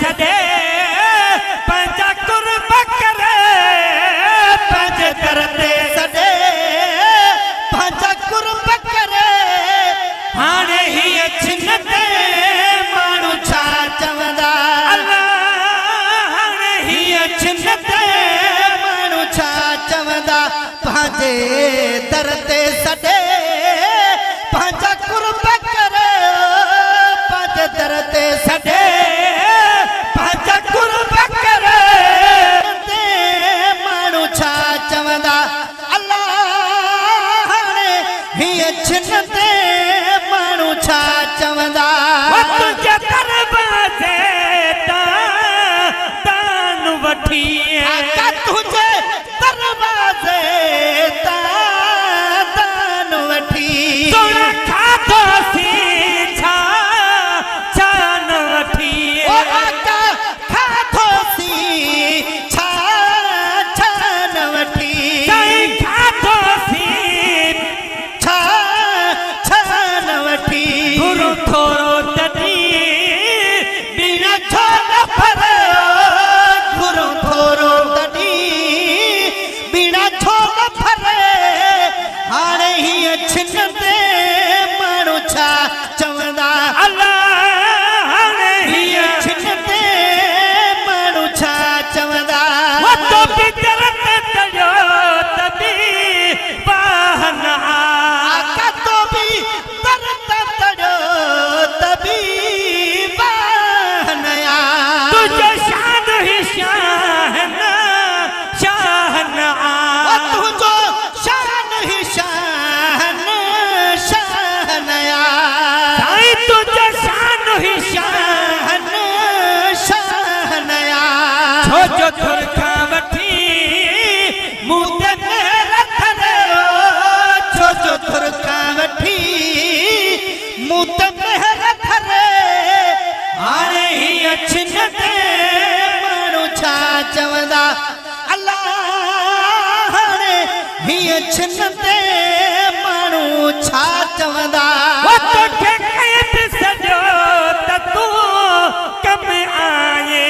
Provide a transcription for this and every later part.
सदे पंजा कुर्ब करे पंज करते सदे पंजा कुर्ब करे हाणे ही छिनते माण्हू छा चवंदा हाणे ही छिनते माण्हू छा चवंदा पंहिंजे दर ते सदे पंजा कुर्ब करे पंहिंजे दर ते सदे पंजा कुर्ब करे माण्हू छा चवंदा अल्लाह हाणे हीअ छिनते माण्हू छा चवंदा तुंहिंजे दरवाज़े दान वठी तुंहिंजे दरवाज़े दान वठी छिनते माण्हू छा चवंदा अल्लाह हाणे हीअ छिनते माण्हू छा चवंदा तो बि दर ते तड़ियो तबी बाहन आका तो बि दर ते तड़ियो तबी बाहन तुझे शान ही शान शान तुझो शान ही शान जो थुरखा वठी मुंह ते मेहर करे जो थुरखा वठी मुंह ते मेहर करे हाणे हीअ छिनते माण्हू छा चवंदा अल्लाह हाणे हीअ छिनते माण्हू छा चवंदा तोखे कयत सॼो त तूं कम आए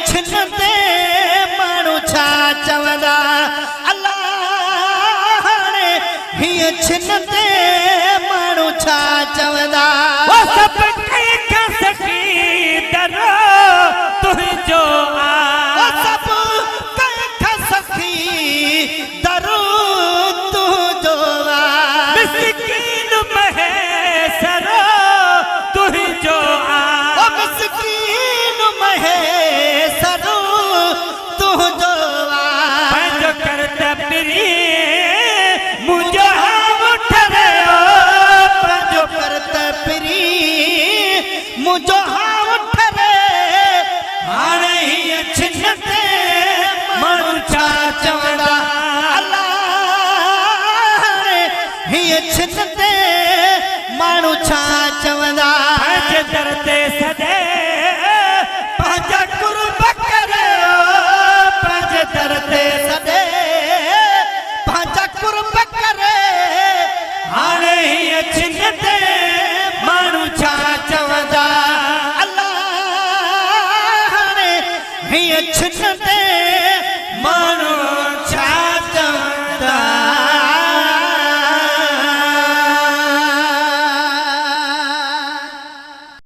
छिनते माण्हू छा चवंदा अल्लाह हाणे हीअ छिनते माण्हू छा चवंदा सभु कंहिंखां सखी दर तुंहिंजो सभु कंहिंखां सखी दर तुंहिंजो मिसकीन महेसर तुंहिंजो मिसकीन महेसर तुंहिंजो पंहिंजो करत पिरी मुंहिंजो हाथ रहियो पंहिंजो करत पिरी मुंहिंजो हाथ रहे हाणे हीअ छिनते माण्हू छा चवंदा अल्लाह हाणे हीअ छिनते माण्हू छा चवंदा पंहिंजे दर ते सदे पंहिंजा कुर्ब करे पंहिंजे दर ते सदे पंहिंजा कुर्ब करे हाणे हीअ छिनते माण्हू छा चवंदा अल्लाह हाणे हीअ छिनते